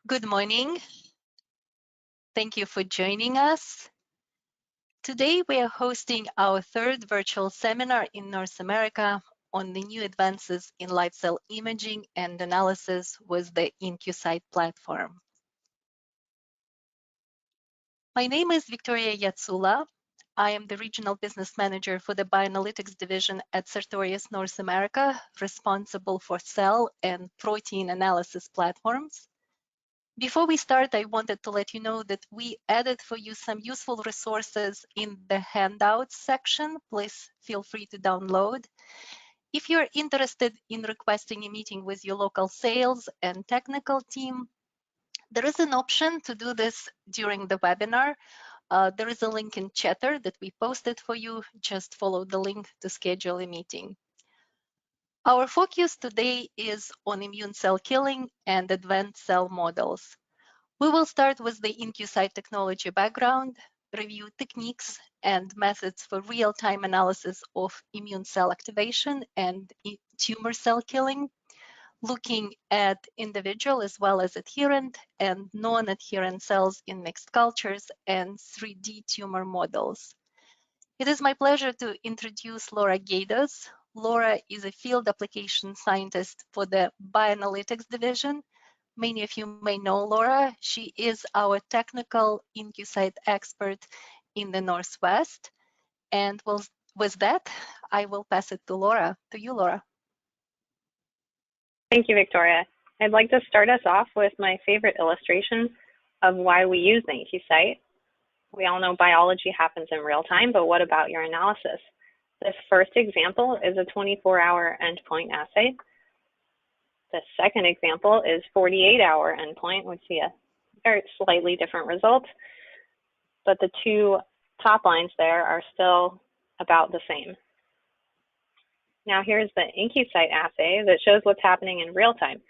Good morning. Thank you for joining us. Today, we are hosting our third virtual seminar in North America on the new advances in live cell imaging and analysis with the Incucyte platform. My name is Victoria Yatsula. I am the Regional Business Manager for the Bioanalytics Division at SARTORIUS North America, responsible for cell and protein analysis platforms. Before we start, I wanted to let you know that we added for you some useful resources in the handouts section. Please feel free to download. If you're interested in requesting a meeting with your local sales and technical team, there is an option to do this during the webinar. There is a link in Chatter that we posted for you. Just follow the link to schedule a meeting. Our focus today is on immune cell killing and advanced cell models. We will start with the Incucyte technology background, review techniques and methods for real-time analysis of immune cell activation and tumor cell killing, looking at individual as well as adherent and non-adherent cells in mixed cultures and 3D tumor models. It is my pleasure to introduce Laura Gaidos. Laura is a field application scientist for the Bioanalytics Division. Many of you may know Laura. She is our technical Incucyte expert in the Northwest. And with that, I will pass it to Laura. To you, Laura. Thank you, Victoria. I'd like to start us off with my favorite illustration of why we use the Incucyte. We all know biology happens in real time, but what about your analysis? This first example is a 24-hour endpoint assay. The second example is 48-hour endpoint. We see a very slightly different result, but the two top lines there are still about the same. Now here's the Incucyte assay that shows what's happening in real time.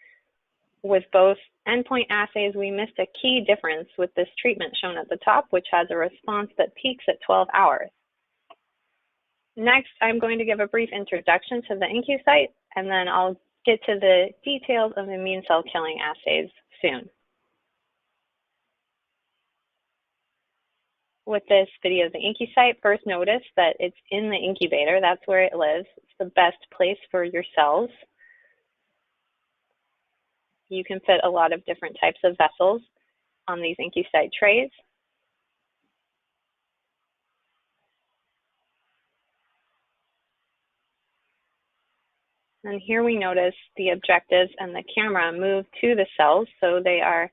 With both endpoint assays, we missed a key difference with this treatment shown at the top, which has a response that peaks at 12 hours. Next, I'm going to give a brief introduction to the Incucyte, and then I'll get to the details of immune cell killing assays soon. With this video of the Incucyte, first notice that it's in the incubator. That's where it lives. It's the best place for your cells. You can fit a lot of different types of vessels on these Incucyte trays. And here we notice the objectives and the camera move to the cells, so they are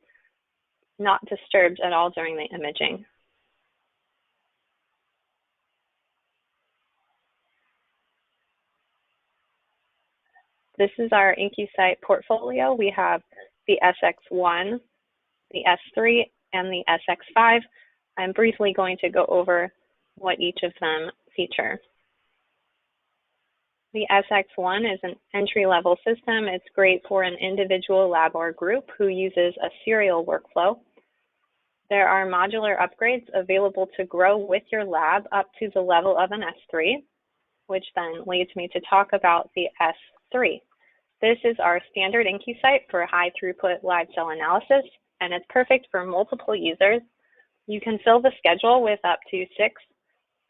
not disturbed at all during the imaging. This is our Incucyte portfolio. We have the SX1, the S3, and the SX5. I'm briefly going to go over what each of them feature. The SX1 is an entry-level system. It's great for an individual lab or group who uses a serial workflow. There are modular upgrades available to grow with your lab up to the level of an S3, which then leads me to talk about the S3. This is our standard Incucyte for high-throughput live cell analysis, and it's perfect for multiple users. You can fill the schedule with up to 6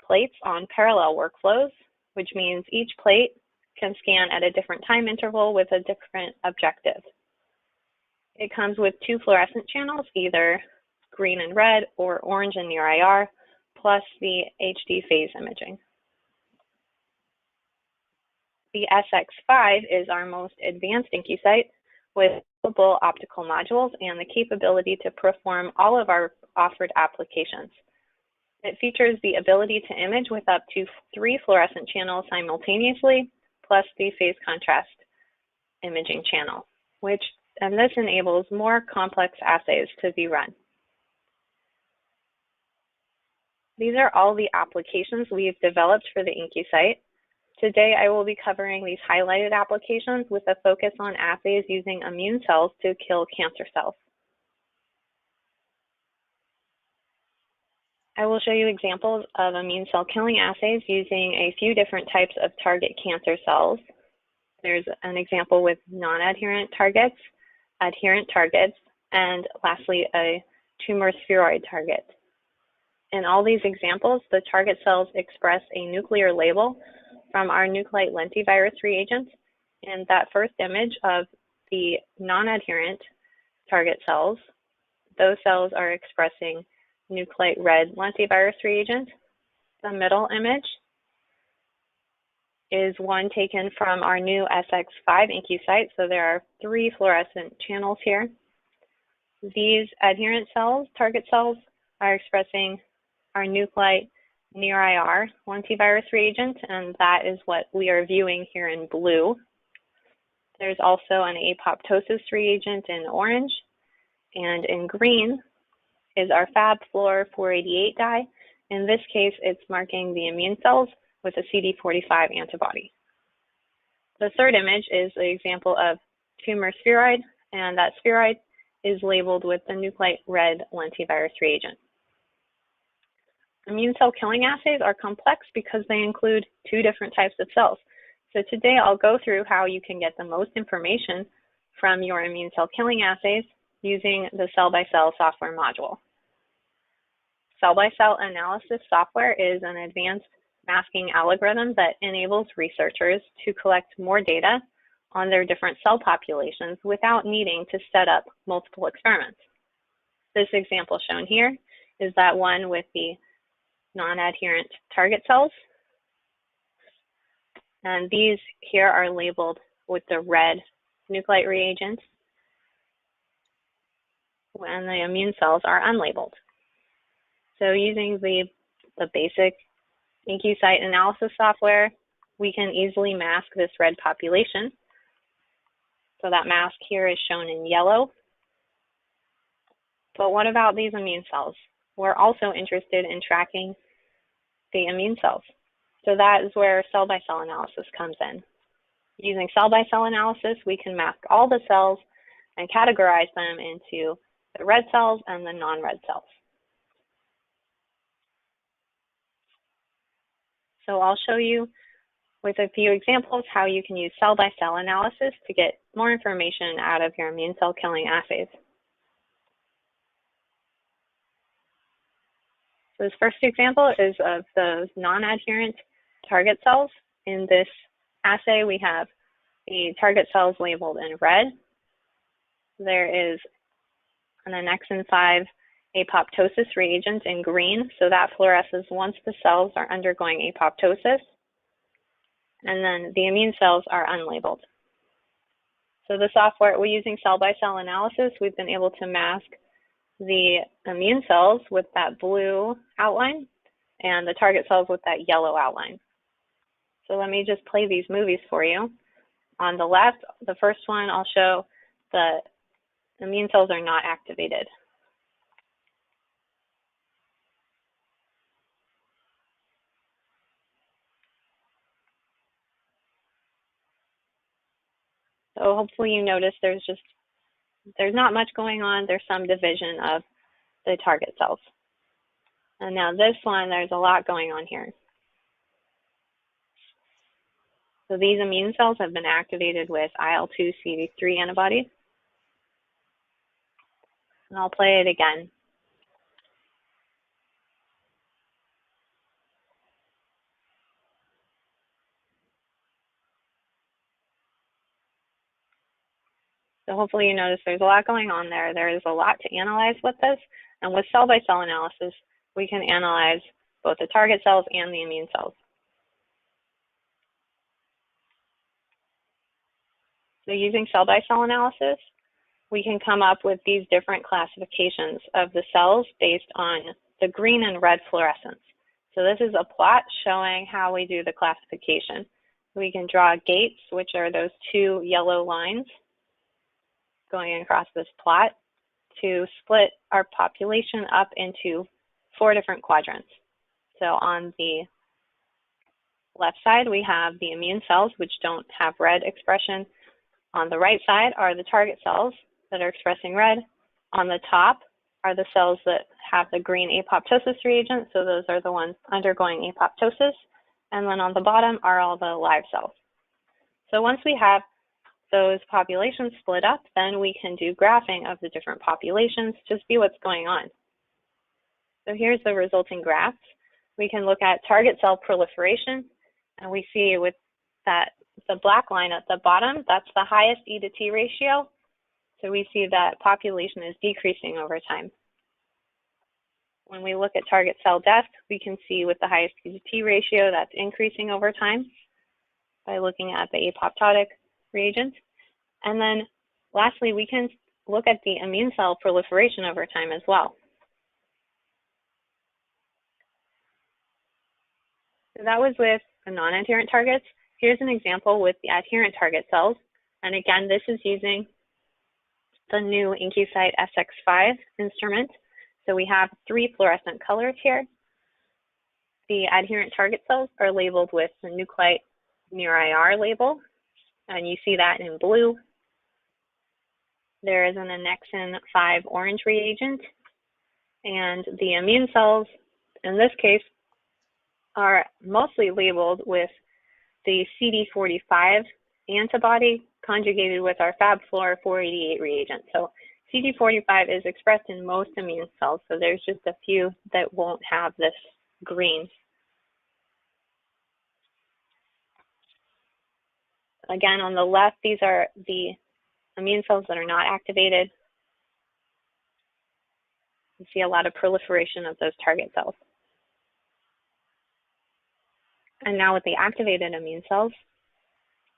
plates on parallel workflows, which means each plate can scan at a different time interval with a different objective. It comes with 2 fluorescent channels, either green and red or orange and near IR, plus the HD phase imaging. The SX5 is our most advanced Incucyte with multiple optical modules and the capability to perform all of our offered applications. It features the ability to image with up to 3 fluorescent channels simultaneously, plus the phase contrast imaging channel, and this enables more complex assays to be run. These are all the applications we've developed for the Incucyte. Today, I will be covering these highlighted applications with a focus on assays using immune cells to kill cancer cells. I will show you examples of immune cell killing assays using a few different types of target cancer cells. There's an example with non-adherent targets, adherent targets, and lastly, a tumor spheroid target. In all these examples, the target cells express a nuclear label from our Incucyte lentivirus reagent, and that first image of the non-adherent target cells, those cells are expressing Incucyte red lentivirus reagent. The middle image is one taken from our new SX5 Incucyte, so there are 3 fluorescent channels here. These adherent cells, target cells, are expressing our Incucyte near-IR lentivirus reagent, and that is what we are viewing here in blue. There's also an apoptosis reagent in orange, and in green is our Fab Fluor 488 dye. In this case, it's marking the immune cells with a CD45 antibody. The third image is an example of tumor spheroid, and that spheroid is labeled with the Incucyte red lentivirus reagent. Immune cell killing assays are complex because they include 2 different types of cells. So today I'll go through how you can get the most information from your immune cell killing assays using the cell-by-cell software module. Cell-by-cell analysis software is an advanced masking algorithm that enables researchers to collect more data on their different cell populations without needing to set up multiple experiments. This example shown here is that one with the non-adherent target cells. And these here are labeled with the red Incucyte reagent, and the immune cells are unlabeled. So using the basic Incucyte analysis software, we can easily mask this red population. So that mask here is shown in yellow. But what about these immune cells? We're also interested in tracking the immune cells. So that is where cell-by-cell analysis comes in. Using cell-by-cell analysis, we can mask all the cells and categorize them into the red cells and the non-red cells. So I'll show you with a few examples how you can use cell-by-cell analysis to get more information out of your immune cell killing assays. So this first example is of those non-adherent target cells. In this assay, we have the target cells labeled in red. There is an annexin 5 apoptosis reagent in green, so that fluoresces once the cells are undergoing apoptosis. And then the immune cells are unlabeled. So the software, we're using cell-by-cell analysis, we've been able to mask the immune cells with that blue outline and the target cells with that yellow outline. So let me just play these movies for you. On the left, the first one, I'll show the immune cells are not activated. So hopefully you notice there's not much going on. There's some division of the target cells. And now this one, there's a lot going on here. So these immune cells have been activated with IL-2 CD3 antibodies. And I'll play it again. So hopefully you notice there's a lot going on there. There is a lot to analyze with this. And with cell-by-cell analysis, we can analyze both the target cells and the immune cells. So using cell-by-cell analysis, we can come up with these different classifications of the cells based on the green and red fluorescence. So this is a plot showing how we do the classification. We can draw gates, which are those 2 yellow lines going across this plot to split our population up into 4 different quadrants. So on the left side, we have the immune cells, which don't have red expression. On the right side are the target cells that are expressing red. On the top are the cells that have the green apoptosis reagent, so those are the ones undergoing apoptosis. And then on the bottom are all the live cells. So once we have those populations split up, then we can do graphing of the different populations to see what's going on. So here's the resulting graphs. We can look at target cell proliferation, and we see with that the black line at the bottom, that's the highest E to T ratio. So we see that population is decreasing over time. When we look at target cell death, we can see with the highest E to T ratio that's increasing over time by looking at the apoptotic reagent. And then lastly, we can look at the immune cell proliferation over time as well. So that was with the non-adherent targets. Here's an example with the adherent target cells. And again, this is using the new Incucyte SX5 instrument. So we have 3 fluorescent colors here. The adherent target cells are labeled with the Nuclite near-IR label, and you see that in blue. There is an annexin 5 orange reagent, and the immune cells, in this case, are mostly labeled with the CD45 antibody conjugated with our FAB-Fluor 488 reagent. So CD45 is expressed in most immune cells, so there's just a few that won't have this green. Again, on the left, these are the immune cells that are not activated. You see a lot of proliferation of those target cells. And now with the activated immune cells,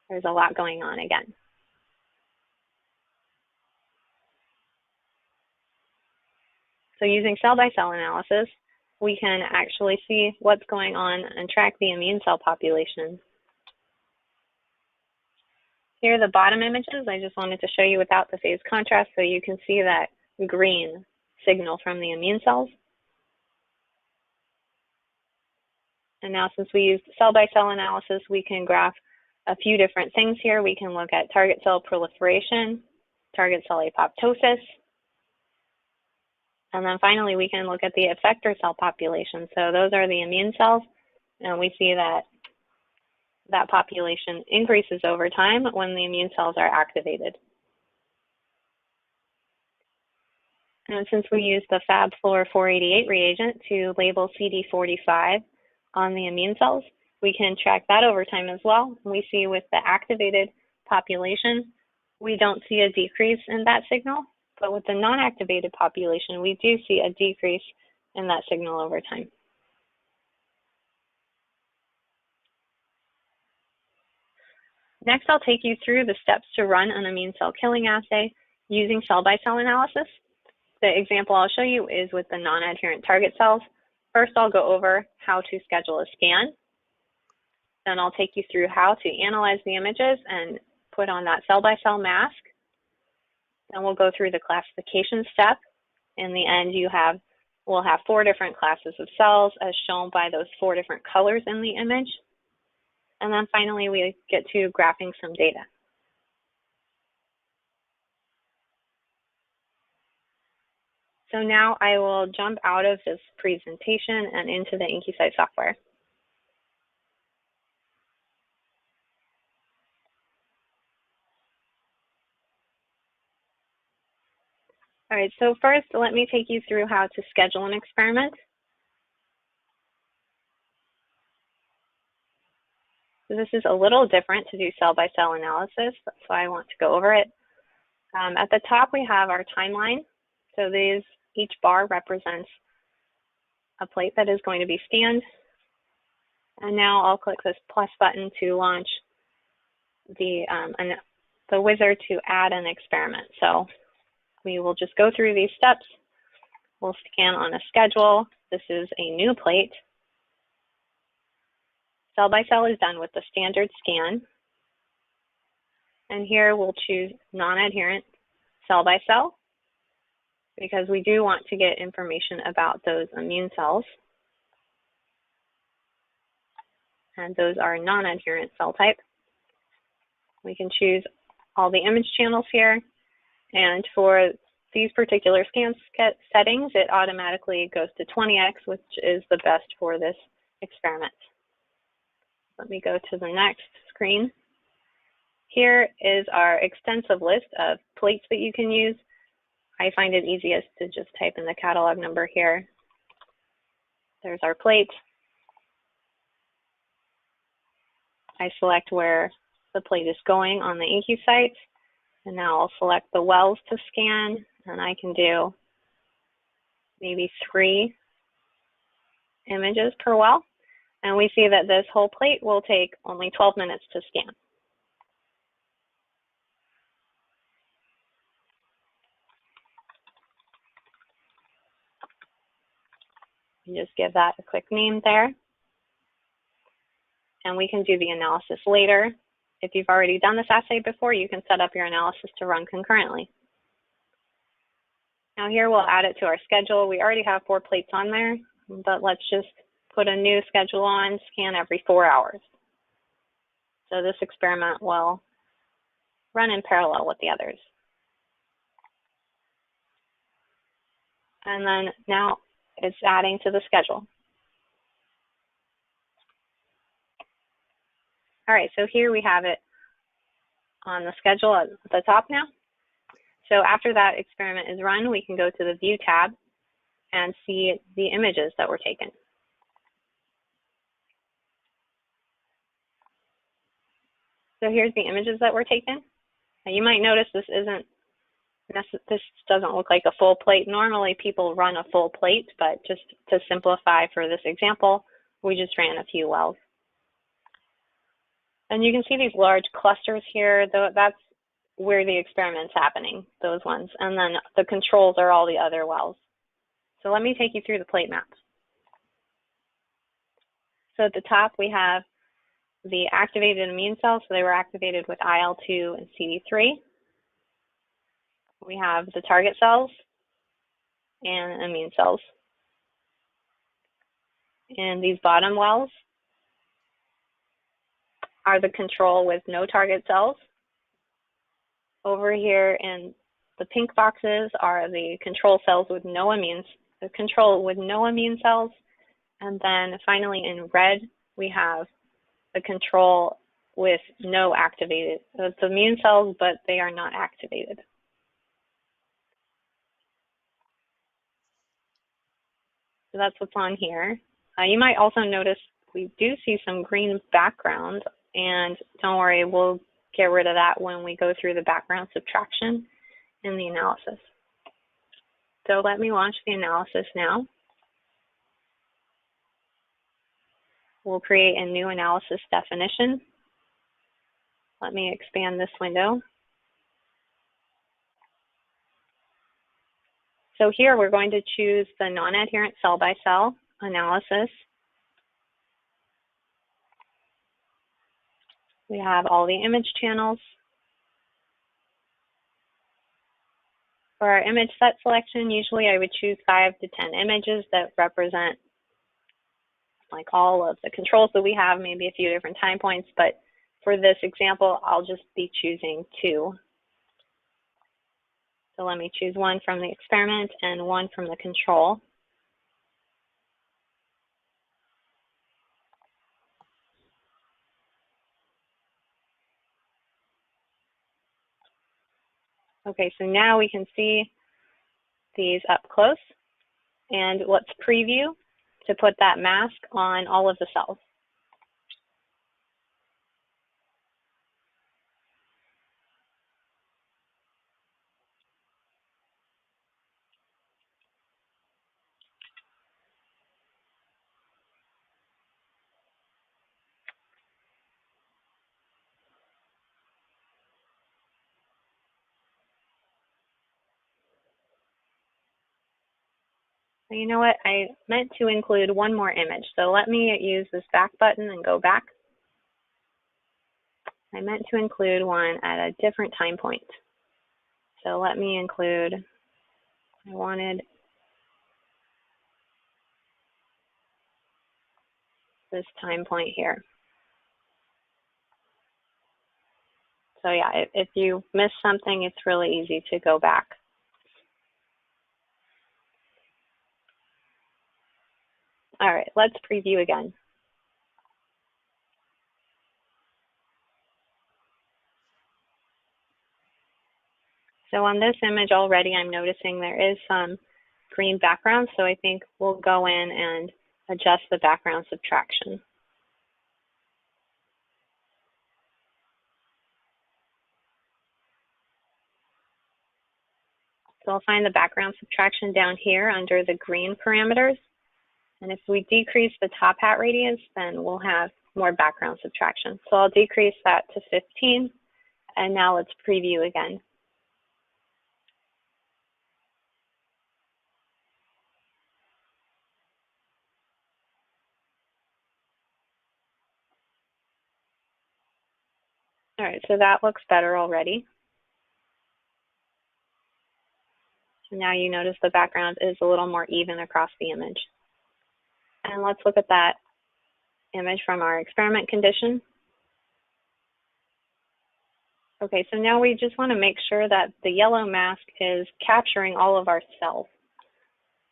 there's a lot going on again. So using cell-by-cell analysis, we can actually see what's going on and track the immune cell population. Here are the bottom images. I just wanted to show you without the phase contrast so you can see that green signal from the immune cells. And now since we used cell-by-cell analysis, we can graph a few different things here. We can look at target cell proliferation, target cell apoptosis, and then finally we can look at the effector cell population. So those are the immune cells, and we see that that population increases over time when the immune cells are activated. And since we use the FAB-Fluor 488 reagent to label CD45 on the immune cells, we can track that over time as well. We see with the activated population, we don't see a decrease in that signal, but with the non-activated population, we do see a decrease in that signal over time. Next, I'll take you through the steps to run an immune cell killing assay using cell-by-cell analysis. The example I'll show you is with the non-adherent target cells. First, I'll go over how to schedule a scan. Then I'll take you through how to analyze the images and put on that cell-by-cell mask. Then we'll go through the classification step. In the end, we'll have 4 different classes of cells as shown by those 4 different colors in the image. And then finally, we get to graphing some data. So now I will jump out of this presentation and into the Incucyte software. All right, so first, let me take you through how to schedule an experiment. So this is a little different to do cell-by-cell analysis, so I want to go over it. At the top, we have our timeline. So each bar represents a plate that is going to be scanned. And now I'll click this plus button to launch the wizard to add an experiment. So we will just go through these steps. We'll scan on a schedule. This is a new plate. Cell-by-cell is done with the standard scan. And here we'll choose non-adherent cell-by-cell because we do want to get information about those immune cells. And those are non-adherent cell type. We can choose all the image channels here. And for these particular scan settings, it automatically goes to 20x, which is the best for this experiment. Let me go to the next screen. Here is our extensive list of plates that you can use. I find it easiest to just type in the catalog number here. There's our plate. I select where the plate is going on the Incucyte, and now I'll select the wells to scan, and I can do maybe 3 images per well, and we see that this whole plate will take only 12 minutes to scan. You just give that a quick name there, and we can do the analysis later. If you've already done this assay before, you can set up your analysis to run concurrently. Now here we'll add it to our schedule. We already have 4 plates on there, but let's just put a new schedule on, scan every 4 hours. So this experiment will run in parallel with the others. And then now it's adding to the schedule. All right, so here we have it on the schedule at the top now. So after that experiment is run, we can go to the View tab and see the images that were taken. So here's the images that were taken. Now you might notice this doesn't look like a full plate. Normally people run a full plate, but just to simplify for this example, we just ran a few wells. And you can see these large clusters here, though that's where the experiment's happening, those ones. And then the controls are all the other wells. So let me take you through the plate map. So at the top we have the activated immune cells, so they were activated with IL-2 and CD3. We have the target cells and immune cells. And these bottom wells are the control with no target cells. Over here in the pink boxes are the control cells with no immune cells. And then finally in red, we have the control with no activated. So it's immune cells, but they are not activated. So that's what's on here. You might also notice we do see some green background, and don't worry, we'll get rid of that when we go through the background subtraction in the analysis. So let me launch the analysis now. We'll create a new analysis definition. Let me expand this window. So here we're going to choose the non-adherent cell-by-cell analysis. We have all the image channels. For our image set selection, usually I would choose 5 to 10 images that represent like all of the controls that we have, maybe a few different time points, but for this example, I'll just be choosing 2. So let me choose 1 from the experiment and 1 from the control. Okay, so now we can see these up close, and let's preview to put that mask on all of the cells. You know what, I meant to include 1 more image, so let me use this back button and go back. I meant to include 1 at a different time point. So let me include, I wanted this time point here. So yeah, if you miss something, it's really easy to go back. All right, let's preview again. So on this image already, I'm noticing there is some green background, so I think we'll go in and adjust the background subtraction. So I'll find the background subtraction down here under the green parameters. And if we decrease the top hat radius, then we'll have more background subtraction. So I'll decrease that to 15. And now let's preview again. All right, so that looks better already. So now you notice the background is a little more even across the image. And let's look at that image from our experiment condition. Okay, so now we just want to make sure that the yellow mask is capturing all of our cells.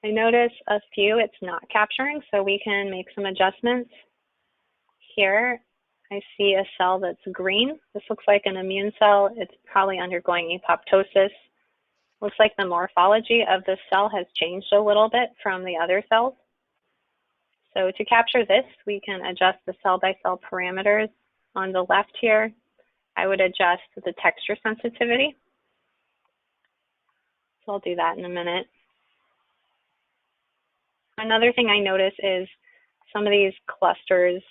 I notice a few it's not capturing, so we can make some adjustments. Here, I see a cell that's green. This looks like an immune cell. It's probably undergoing apoptosis. Looks like the morphology of the cell has changed a little bit from the other cells. So to capture this, we can adjust the cell-by-cell parameters. On the left here, I would adjust the texture sensitivity. So I'll do that in a minute. Another thing I notice is some of these clusters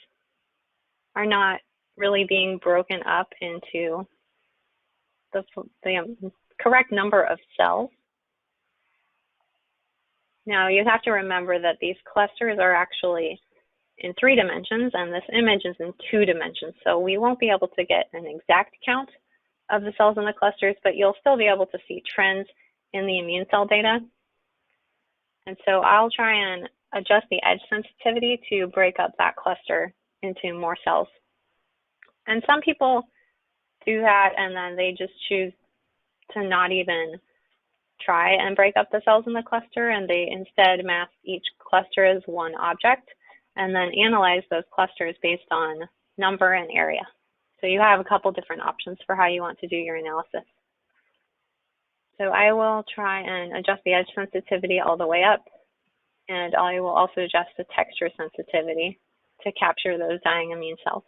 are not really being broken up into the correct number of cells. Now you have to remember that these clusters are actually in 3 dimensions and this image is in 2 dimensions. So we won't be able to get an exact count of the cells in the clusters, but you'll still be able to see trends in the immune cell data. And so I'll try and adjust the edge sensitivity to break up that cluster into more cells. And some people do that and then they just choose to not even try and break up the cells in the cluster, and they instead mask each cluster as one object and then analyze those clusters based on number and area. So you have a couple different options for how you want to do your analysis. So I will try and adjust the edge sensitivity all the way up, and I will also adjust the texture sensitivity to capture those dying immune cells.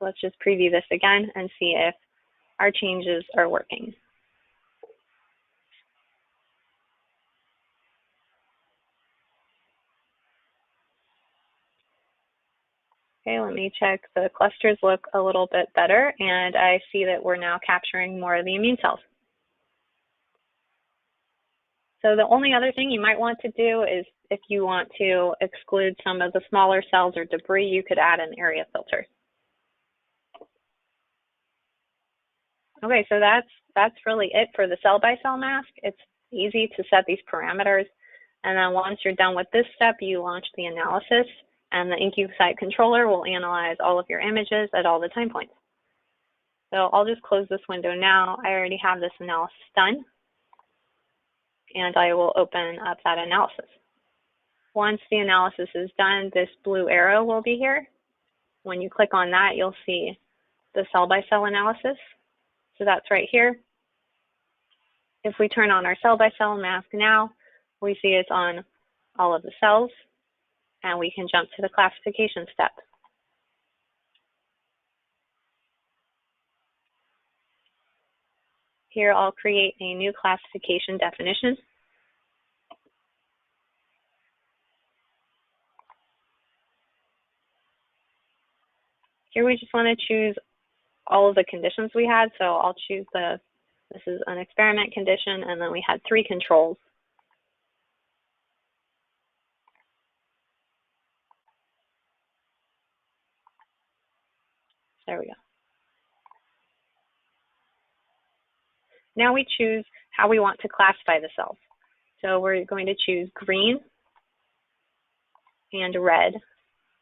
Let's just preview this again and see if our changes are working. Okay, let me check. The clusters look a little bit better, and I see that we're now capturing more of the immune cells. So the only other thing you might want to do is if you want to exclude some of the smaller cells or debris, you could add an area filter. Okay, so that's really it for the cell-by-cell mask. It's easy to set these parameters. And then once you're done with this step, you launch the analysis, and the Incucyte controller will analyze all of your images at all the time points. So I'll just close this window now. I already have this analysis done, and I will open up that analysis. Once the analysis is done, this blue arrow will be here. When you click on that, you'll see the cell-by-cell analysis. So that's right here. If we turn on our cell-by-cell mask now, we see it's on all of the cells, and we can jump to the classification step. Here I'll create a new classification definition. Here we just want to choose all of the conditions we had. So I'll choose this is an experiment condition, and then we had 3 controls. There we go. Now we choose how we want to classify the cells. So we're going to choose green and red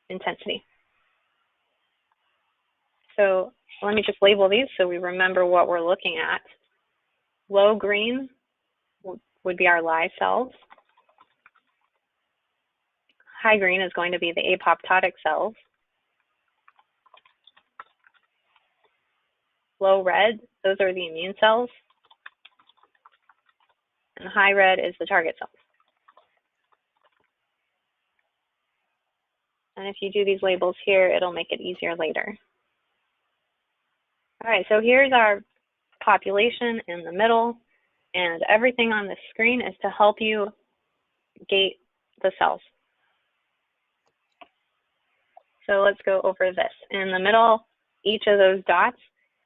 intensity. So let me just label these so we remember what we're looking at. Low green would be our live cells. High green is going to be the apoptotic cells. low red, those are the immune cells, and high red is the target cells. And if you do these labels here, it'll make it easier later. All right, so here's our population in the middle, and everything on the screen is to help you gate the cells. So let's go over this. In the middle, each of those dots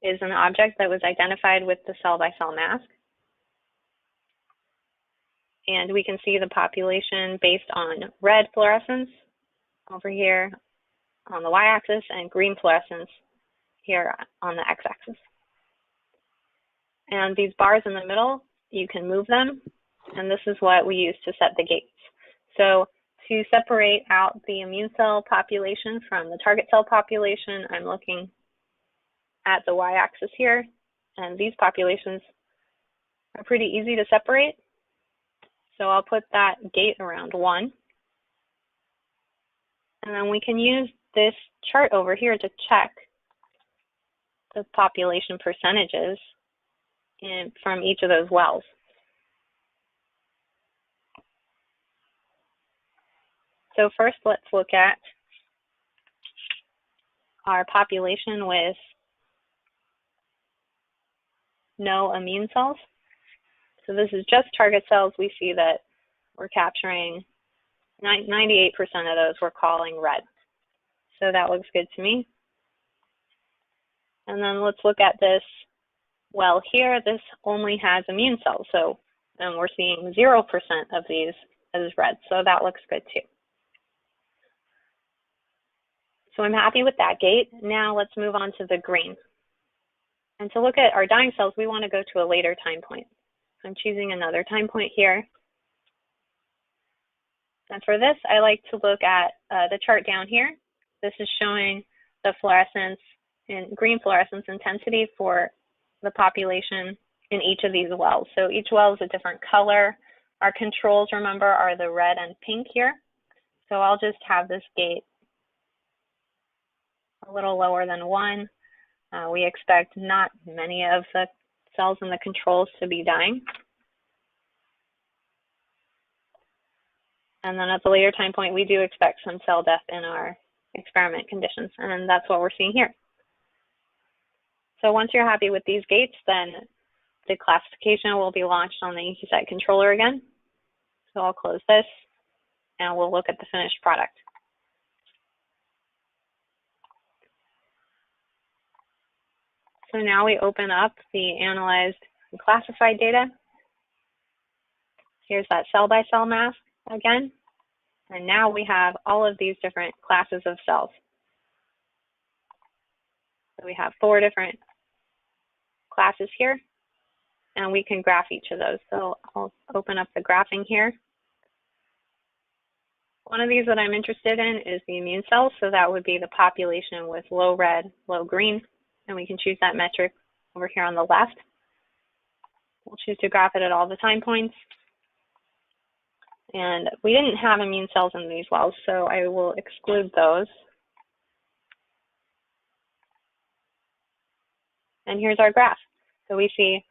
is an object that was identified with the cell-by-cell mask. And we can see the population based on red fluorescence over here on the y-axis and green fluorescence here on the x-axis. And these bars in the middle, you can move them, and this is what we use to set the gates. So to separate out the immune cell population from the target cell population, I'm looking at the y-axis here, and these populations are pretty easy to separate. So I'll put that gate around 1. And then we can use this chart over here to check the population percentages from each of those wells. So first, let's look at our population with no immune cells. So this is just target cells. We see that we're capturing 98% of those we're calling red. So that looks good to me. And then let's look at this well here. This only has immune cells. So then we're seeing 0% of these as red. So that looks good too. So I'm happy with that gate. Now let's move on to the green. And to look at our dying cells, we want to go to a later time point. I'm choosing another time point here. And for this, I like to look at the chart down here. This is showing the fluorescence and green fluorescence intensity for the population in each of these wells. So each well is a different color. Our controls, remember, are the red and pink here. So I'll just have this gate a little lower than 1. We expect not many of the cells in the controls to be dying. And then at the later time point, we do expect some cell death in our experiment conditions, and that's what we're seeing here. So once you're happy with these gates, then the classification will be launched on the Incucyte controller again. So I'll close this, and we'll look at the finished product. So now we open up the analyzed and classified data. Here's that cell-by-cell mask again. And now we have all of these different classes of cells. So we have 4 different classes here, and we can graph each of those. So I'll open up the graphing here. One of these that I'm interested in is the immune cells. So that would be the population with low red, low green. And we can choose that metric over here on the left. We'll choose to graph it at all the time points. And we didn't have immune cells in these wells, so I will exclude those. And here's our graph. So we see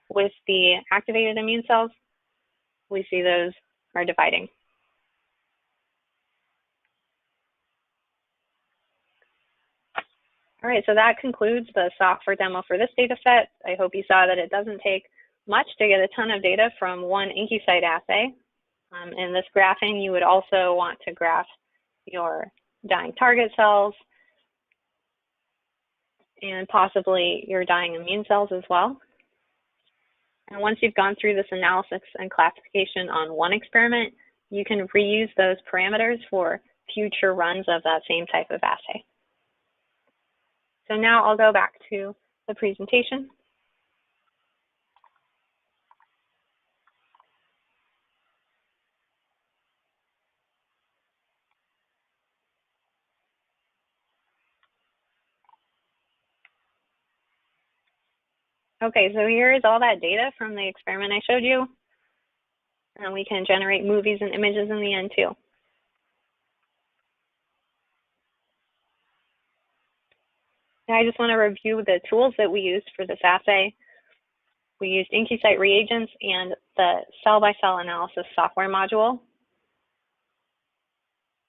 with the activated immune cells, we see those are dividing. All right, so that concludes the software demo for this data set. I hope you saw that it doesn't take much to get a ton of data from one Incucyte assay. In this graphing, you would also want to graph your dying target cells and possibly your dying immune cells as well. And once you've gone through this analysis and classification on one experiment, you can reuse those parameters for future runs of that same type of assay. So now I'll go back to the presentation. Okay, so here is all that data from the experiment I showed you. And we can generate movies and images in the end too. Now I just want to review the tools that we used for this assay. We used Incucyte reagents and the cell-by-cell analysis software module.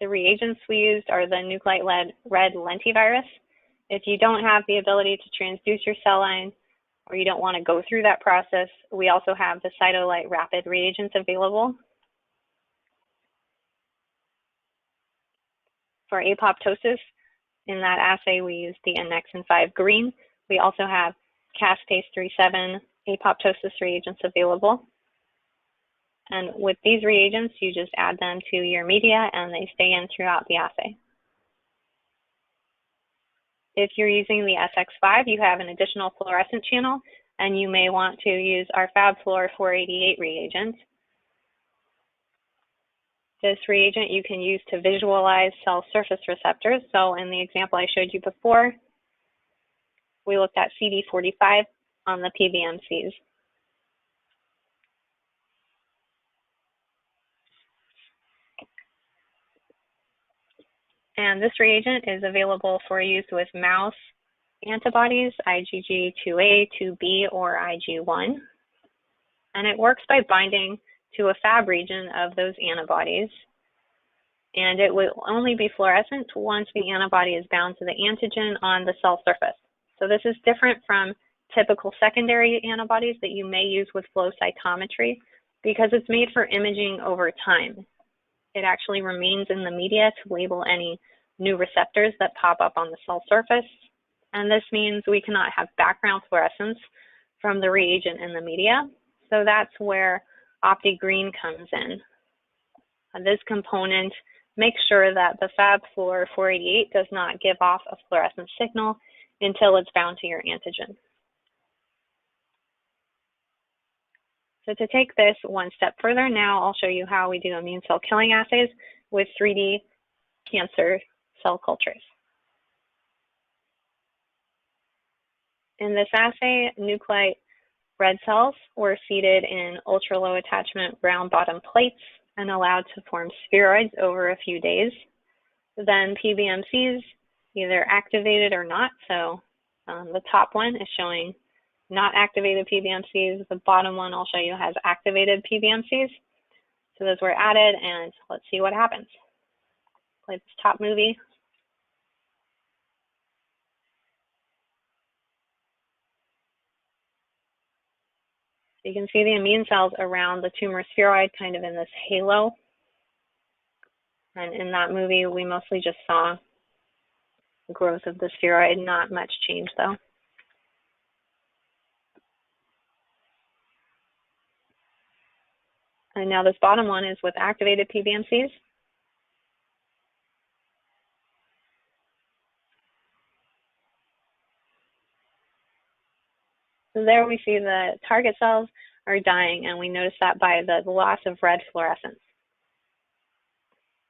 The reagents we used are the nuclide red lentivirus. If you don't have the ability to transduce your cell line, or you don't want to go through that process, we also have the Cytolite rapid reagents available. For apoptosis, in that assay, we use the Annexin 5 green. We also have caspase 3,7 apoptosis reagents available. And with these reagents, you just add them to your media and they stay in throughout the assay. If you're using the SX5, you have an additional fluorescent channel, and you may want to use our FabFluor 488 reagent. This reagent you can use to visualize cell surface receptors. So in the example I showed you before, we looked at CD45 on the PBMCs. And this reagent is available for use with mouse antibodies, IgG2A, 2B, or Ig1. And it works by binding to a Fab region of those antibodies. And it will only be fluorescent once the antibody is bound to the antigen on the cell surface. So this is different from typical secondary antibodies that you may use with flow cytometry because it's made for imaging over time. It actually remains in the media to label any new receptors that pop up on the cell surface. And this means we cannot have background fluorescence from the reagent in the media. So that's where OptiGreen comes in. This component makes sure that the FabFluor 488 does not give off a fluorescent signal until it's bound to your antigen. So to take this one step further, now I'll show you how we do immune cell killing assays with 3D cancer cell cultures. In this assay, nuclide red cells were seeded in ultra-low attachment round bottom plates and allowed to form spheroids over a few days. Then PBMCs, either activated or not. So the top one is showing not activated PBMCs. The bottom one I'll show you has activated PBMCs. So those were added, and let's see what happens. Play this top movie. So you can see the immune cells around the tumor spheroid kind of in this halo. And in that movie, we mostly just saw the growth of the spheroid, not much change though. And now this bottom one is with activated PBMCs. So there we see the target cells are dying, and we notice that by the loss of red fluorescence.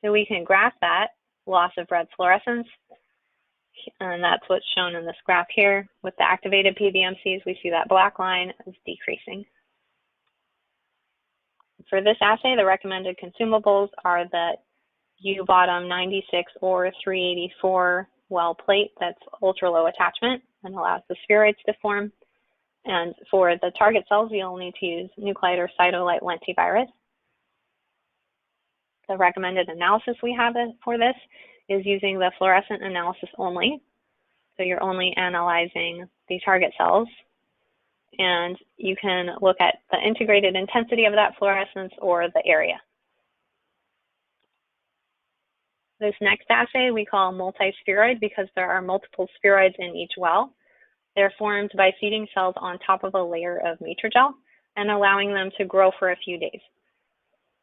So we can graph that loss of red fluorescence, and that's what's shown in this graph here. With the activated PBMCs, we see that black line is decreasing. For this assay, the recommended consumables are the U-bottom 96 or 384 well plate that's ultra-low attachment and allows the spheroids to form. And for the target cells, you'll need to use nuclide or cytolite lentivirus. The recommended analysis we have for this is using the fluorescent analysis only. So you're only analyzing the target cells. And you can look at the integrated intensity of that fluorescence or the area. This next assay we call multispheroid because there are multiple spheroids in each well. They're formed by seeding cells on top of a layer of matrigel and allowing them to grow for a few days.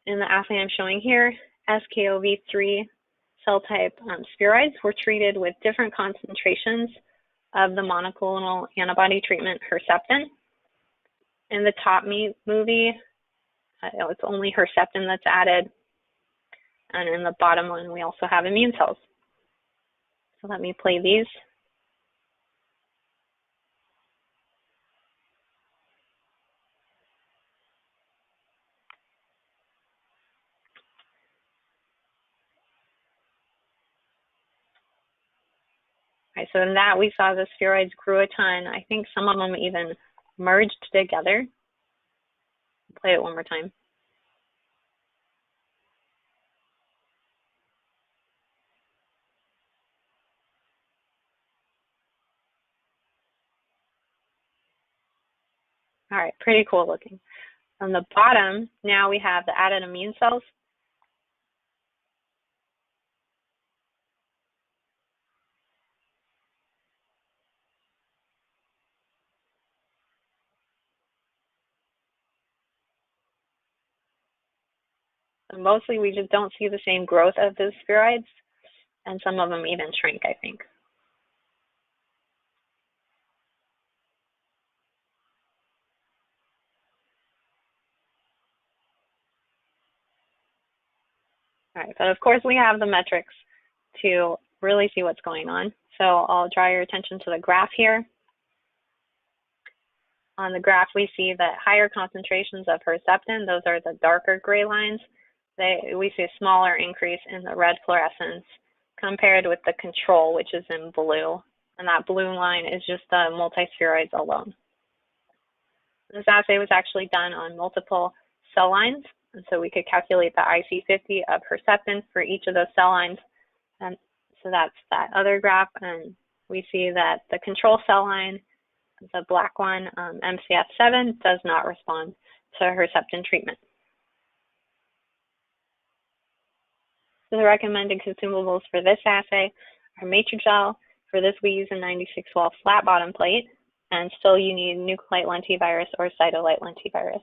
In the assay I'm showing here, SKOV3 cell type spheroids were treated with different concentrations of the monoclonal antibody treatment Herceptin. In the top movie, it's only Herceptin that's added. And in the bottom one, we also have immune cells. So let me play these. right, so in that we saw the spheroids grew a ton. I think some of them even merged together. Play it one more time. All right, pretty cool looking. On the bottom, now we have the added immune cells. And mostly we just don't see the same growth of the spheroids, and some of them even shrink, I think. All right, but of course we have the metrics to really see what's going on. So I'll draw your attention to the graph here. On the graph, we see that higher concentrations of Herceptin, those are the darker gray lines, we see a smaller increase in the red fluorescence compared with the control, which is in blue. And that blue line is just the multispheroids alone. This assay was actually done on multiple cell lines, and so we could calculate the IC50 of Herceptin for each of those cell lines. And so that's that other graph, and we see that the control cell line, the black one, MCF7, does not respond to Herceptin treatment. So the recommended consumables for this assay are Matrigel. For this, we use a 96-well flat bottom plate, and still you need Incucyte lentivirus or Cytolite lentivirus.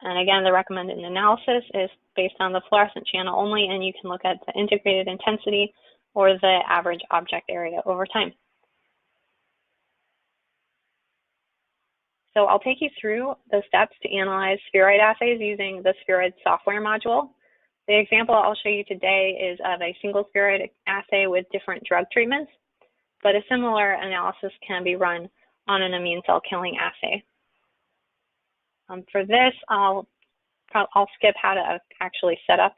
And again, the recommended analysis is based on the fluorescent channel only, and you can look at the integrated intensity or the average object area over time. So I'll take you through the steps to analyze spheroid assays using the spheroid software module. The example I'll show you today is of a single spheroid assay with different drug treatments, but a similar analysis can be run on an immune cell killing assay. For this, I'll skip how to actually set up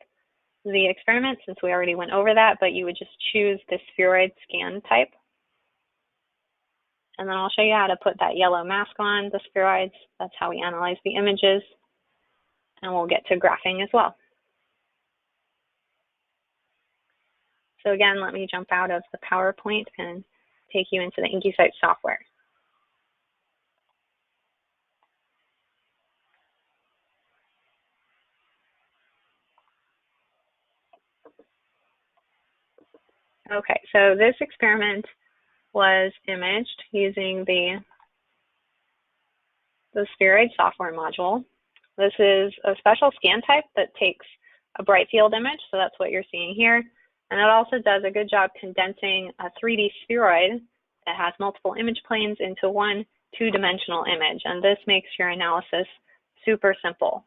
the experiment since we already went over that, but you would just choose the spheroid scan type. And then I'll show you how to put that yellow mask on the spheroids. That's how we analyze the images. And we'll get to graphing as well. So again, let me jump out of the PowerPoint and take you into the Incucyte software. Okay, so this experiment was imaged using the spheroid software module. This is a special scan type that takes a bright field image, so that's what you're seeing here. And it also does a good job condensing a 3D spheroid that has multiple image planes into one two-dimensional image. And this makes your analysis super simple.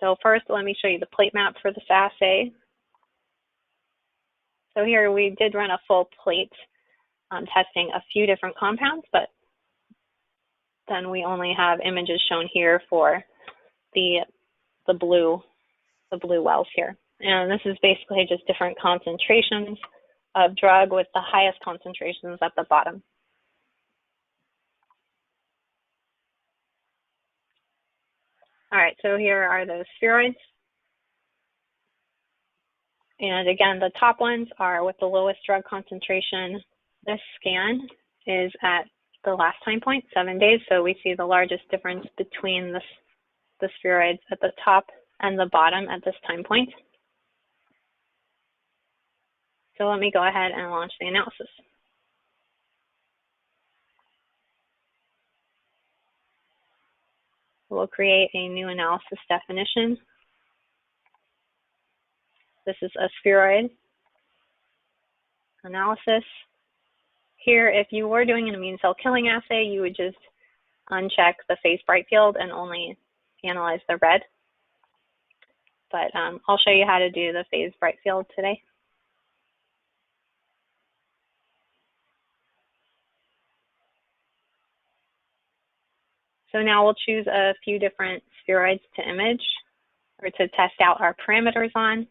So first, let me show you the plate map for this assay. So here we did run a full plate testing a few different compounds, but then we only have images shown here for the blue wells here. And this is basically just different concentrations of drug with the highest concentrations at the bottom. All right, so here are those spheroids. And again, the top ones are with the lowest drug concentration. This scan is at the last time point, 7 days. So we see the largest difference between the spheroids at the top and the bottom at this time point. So let me go ahead and launch the analysis. We'll create a new analysis definition. This is a spheroid analysis. Here, if you were doing an immune cell killing assay, you would just uncheck the phase bright field and only analyze the red. But I'll show you how to do the phase bright field today. So now we'll choose a few different spheroids to image or to test out our parameters on.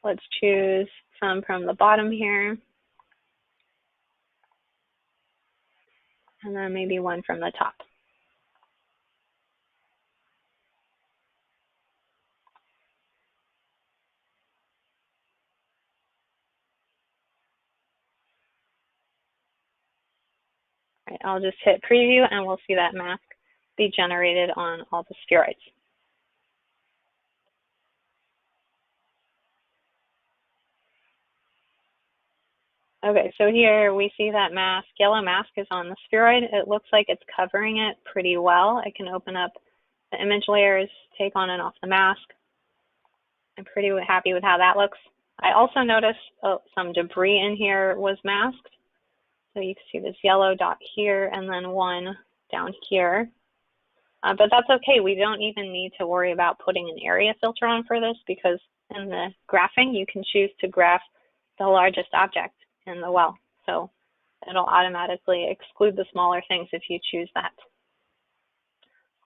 Let's choose some from the bottom here. And then maybe one from the top. All right, I'll just hit preview and we'll see that mask be generated on all the spheroids. Okay, so here we see that mask, yellow mask is on the spheroid. It looks like it's covering it pretty well. I can open up the image layers, take on and off the mask. I'm pretty happy with how that looks. I also noticed some debris in here was masked. So you can see this yellow dot here and then one down here. But that's okay. We don't even need to worry about putting an area filter on for this because in the graphing, you can choose to graph the largest object in the well. So it'll automatically exclude the smaller things if you choose that.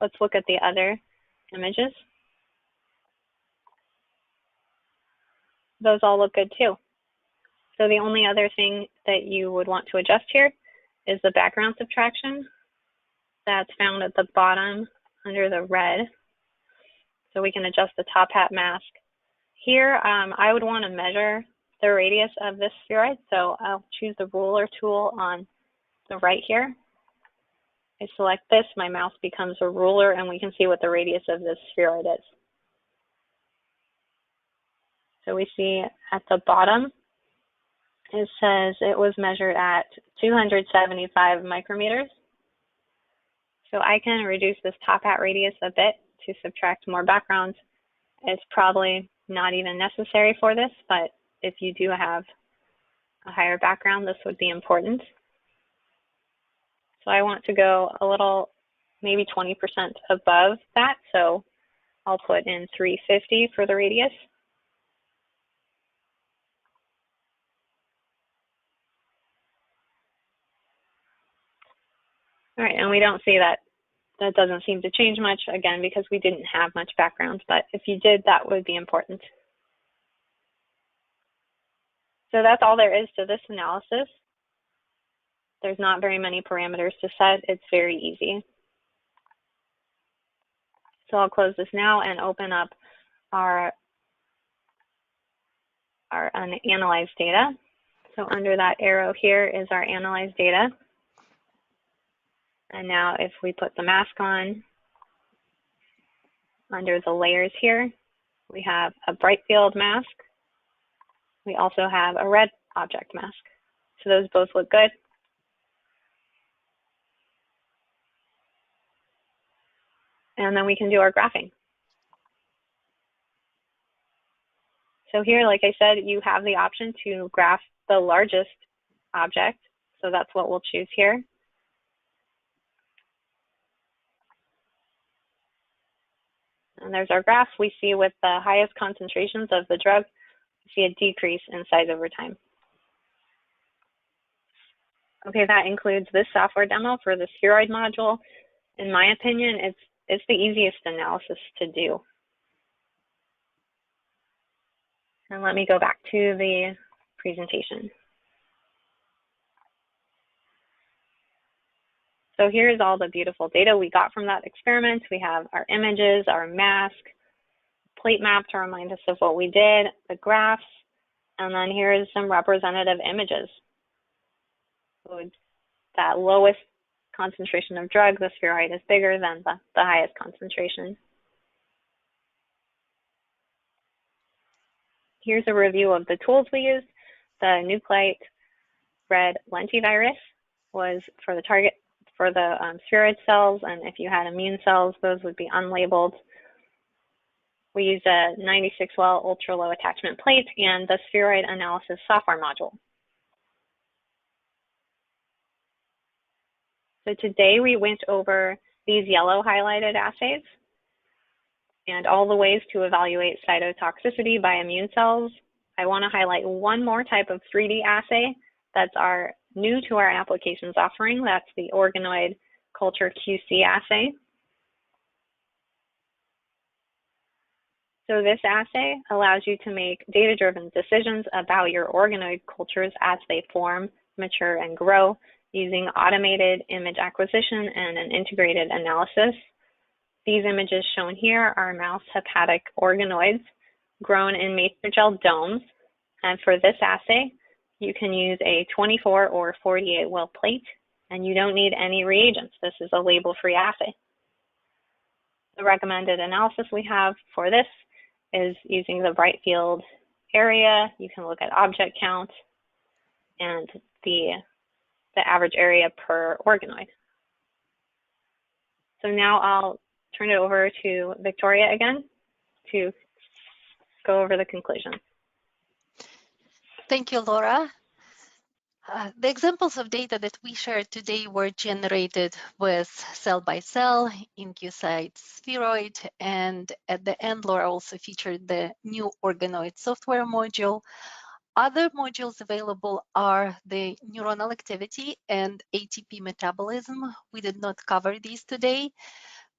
Let's look at the other images. Those all look good too. So the only other thing that you would want to adjust here is the background subtraction. That's found at the bottom under the red. So we can adjust the top hat mask. Here, I would want to measure the radius of this spheroid. So I'll choose the ruler tool on the right here. I select this, my mouse becomes a ruler, and we can see what the radius of this spheroid is. So we see at the bottom, it says it was measured at 275 micrometers. So I can reduce this top hat radius a bit to subtract more background. It's probably not even necessary for this, but if you do have a higher background, this would be important. So I want to go a little, maybe 20% above that. So I'll put in 350 for the radius. All right, and we don't see that. That doesn't seem to change much, again, because we didn't have much background, but if you did, that would be important. So that's all there is to this analysis. There's not very many parameters to set. It's very easy. So I'll close this now and open up our analyzed data. So under that arrow here is our analyzed data. And now if we put the mask on, under the layers here, we have a bright field mask. We also have a red object mask. So those both look good. And then we can do our graphing. So here, like I said, you have the option to graph the largest object. So that's what we'll choose here. And there's our graph. We see with the highest concentrations of the drug, we see a decrease in size over time. Okay, that includes this software demo for the spheroid module. In my opinion, it's the easiest analysis to do. And let me go back to the presentation. So here's all the beautiful data we got from that experiment. We have our images, our mask, plate map to remind us of what we did, the graphs, and then here's some representative images. So that lowest concentration of drug, the spheroid, is bigger than the highest concentration. Here's a review of the tools we used. The Incucyte red lentivirus was for the target for the spheroid cells, and if you had immune cells, those would be unlabeled. We used a 96-well ultra-low attachment plate and the spheroid analysis software module. So today we went over these yellow highlighted assays and all the ways to evaluate cytotoxicity by immune cells. I want to highlight one more type of 3D assay that's new to our applications offering. That's the organoid culture QC assay. So this assay allows you to make data-driven decisions about your organoid cultures as they form, mature, and grow using automated image acquisition and an integrated analysis. These images shown here are mouse hepatic organoids grown in matrigel domes. And for this assay, you can use a 24 or 48 well plate, and you don't need any reagents. This is a label-free assay. The recommended analysis we have for this is using the bright field area. You can look at object count and the average area per organoid. So now I'll turn it over to Victoria again to go over the conclusion. Thank you, Laura. The examples of data that we shared today were generated with cell-by-cell, Incucyte spheroid, and at the end, Laura also featured the new organoid software module. Other modules available are the neuronal activity and ATP metabolism. We did not cover these today,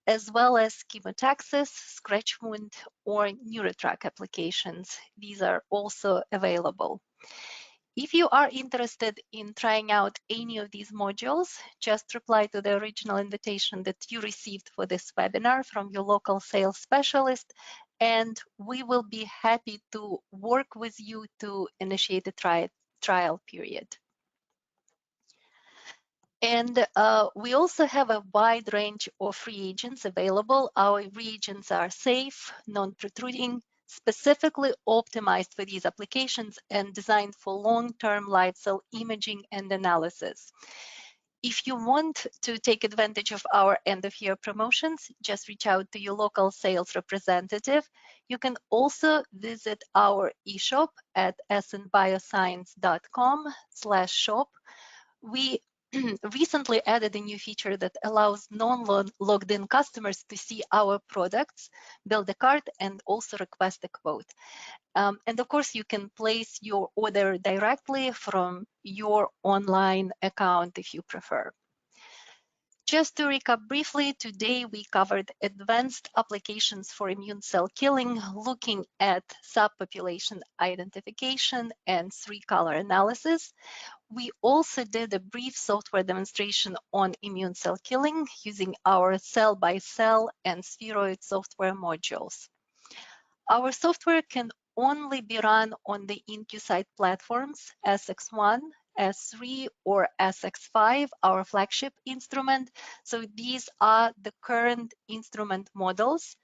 as well as chemotaxis, scratch wound, or neurotrack applications. These are also available. If you are interested in trying out any of these modules, just reply to the original invitation that you received for this webinar from your local sales specialist, and we will be happy to work with you to initiate the trial period. And we also have a wide range of reagents available. Our reagents are safe, non-protruding, specifically optimized for these applications and designed for long-term live cell imaging and analysis. If you want to take advantage of our end-of-year promotions, just reach out to your local sales representative. You can also visit our eShop at snbioscience.com/shop. We recently added a new feature that allows non-logged in customers to see our products, build a cart, and also request a quote. And of course, you can place your order directly from your online account if you prefer. Just to recap briefly, today we covered advanced applications for immune cell killing, looking at subpopulation identification and 3-color analysis. We also did a brief software demonstration on immune cell killing using our cell-by-cell and spheroid software modules. Our software can only be run on the Incucyte platforms, SX1, S3, or SX5, our flagship instrument. So these are the current instrument models.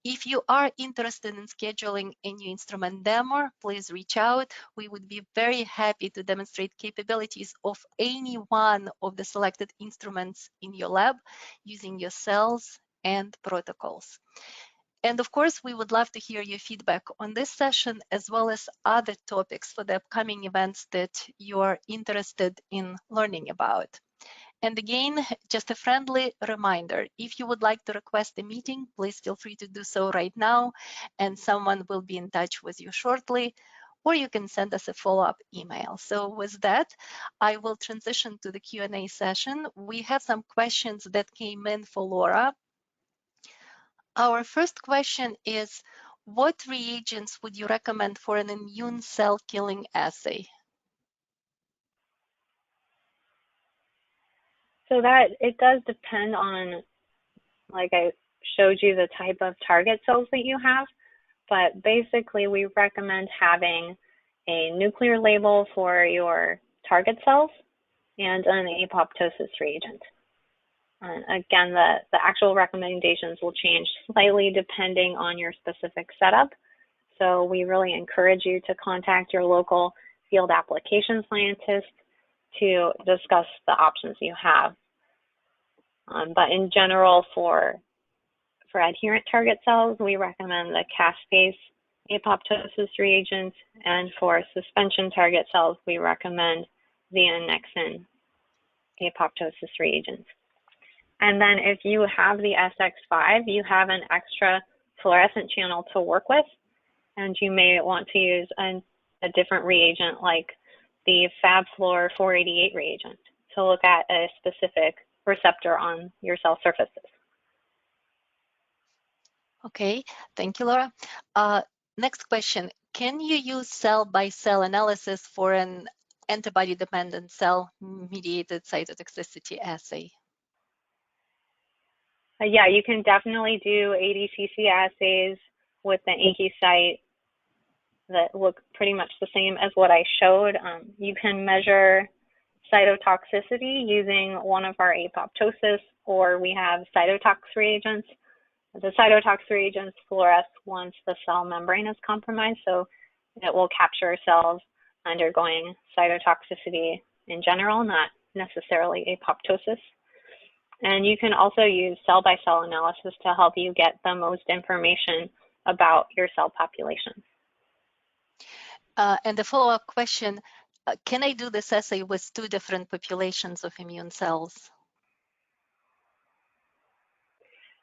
If you are interested in scheduling a new instrument demo, please reach out. We would be very happy to demonstrate capabilities of any one of the selected instruments in your lab using your cells and protocols. And of course, we would love to hear your feedback on this session, as well as other topics for the upcoming events that you are interested in learning about. And again, just a friendly reminder, if you would like to request a meeting, please feel free to do so right now, and someone will be in touch with you shortly, or you can send us a follow-up email. So with that, I will transition to the Q&A session. We have some questions that came in for Laura. Our first question is, what reagents would you recommend for an immune cell killing assay? So that it does depend on, like I showed you, the type of target cells that you have, but basically we recommend having a nuclear label for your target cells and an apoptosis reagent. And again, the actual recommendations will change slightly depending on your specific setup. So we really encourage you to contact your local field application scientist to discuss the options you have. But in general, for adherent target cells, we recommend the caspase apoptosis reagent, and for suspension target cells, we recommend the annexin apoptosis reagent. And then if you have the SX5, you have an extra fluorescent channel to work with, and you may want to use a different reagent like the FabFluor 488 reagent to look at a specific receptor on your cell surfaces. Okay, thank you, Laura. Next question. Can you use cell-by-cell analysis for an antibody-dependent cell-mediated cytotoxicity assay? Yeah, you can definitely do ADCC assays with the Incucyte that look pretty much the same as what I showed. You can measure cytotoxicity using one of our apoptosis, or we have cytotox reagents. The cytotox reagents fluoresce once the cell membrane is compromised, so it will capture cells undergoing cytotoxicity in general, not necessarily apoptosis. And you can also use cell-by-cell analysis to help you get the most information about your cell population. And the follow-up question, can I do this assay with two different populations of immune cells?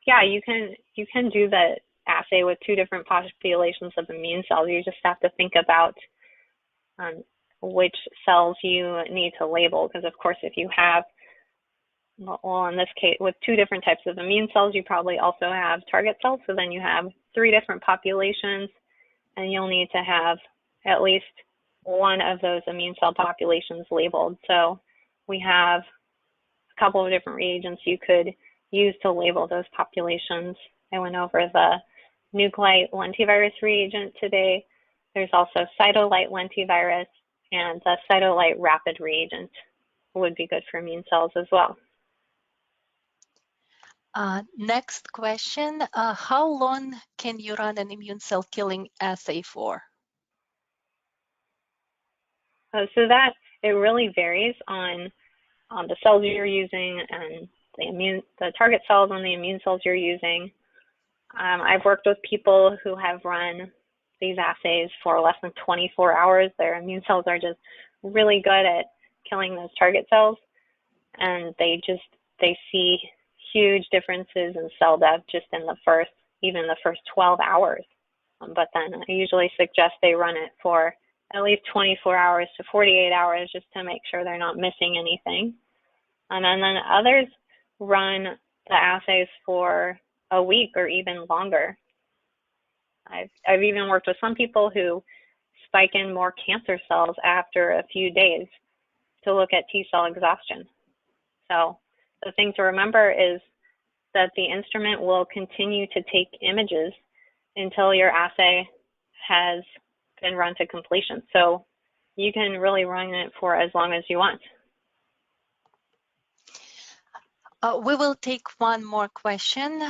Yeah, you can do the assay with two different populations of immune cells. You just have to think about which cells you need to label, because of course if you have, well, in this case, with two different types of immune cells, you probably also have target cells. So then you have three different populations, and you'll need to have at least one of those immune cell populations labeled. So we have a couple of different reagents you could use to label those populations. I went over the Nuclite lentivirus reagent today. There's also Cytolite lentivirus, and the Cytolite rapid reagent would be good for immune cells as well. Next question, how long can you run an immune cell killing assay for? So that, it really varies on the cells you're using and the target cells on the immune cells you're using. I've worked with people who have run these assays for less than 24 hours. Their immune cells are just really good at killing those target cells, and they see huge differences in cell death just in even the first 12 hours. But then I usually suggest they run it for at least 24 hours to 48 hours just to make sure they're not missing anything. And then others run the assays for a week or even longer. I've even worked with some people who spike in more cancer cells after a few days to look at T-cell exhaustion. So the thing to remember is that the instrument will continue to take images until your assay has been run to completion. So you can really run it for as long as you want. We will take one more question.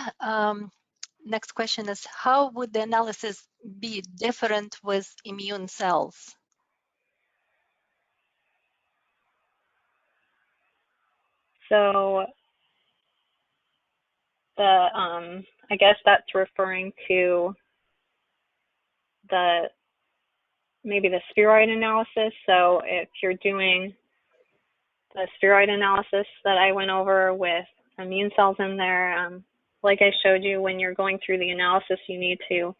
Next question is, how would the analysis be different with immune cells? So I guess that's referring to maybe the spheroid analysis. So if you're doing the spheroid analysis that I went over with immune cells in there, like I showed you, when you're going through the analysis, you need to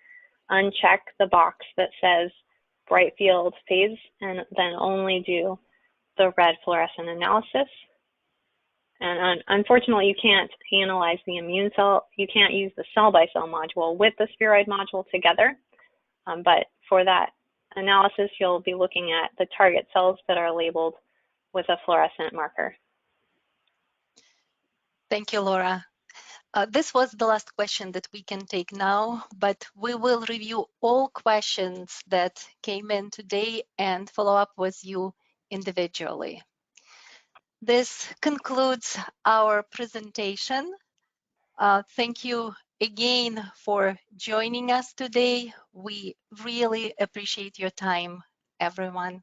uncheck the box that says bright field phase and then only do the red fluorescent analysis. And unfortunately, you can't analyze the immune cell. You can't use the cell-by-cell module with the spheroid module together. But for that analysis, you'll be looking at the target cells that are labeled with a fluorescent marker. Thank you, Laura. This was the last question that we can take now, but we will review all questions that came in today and follow up with you individually. This concludes our presentation. Thank you again for joining us today. We really appreciate your time, everyone.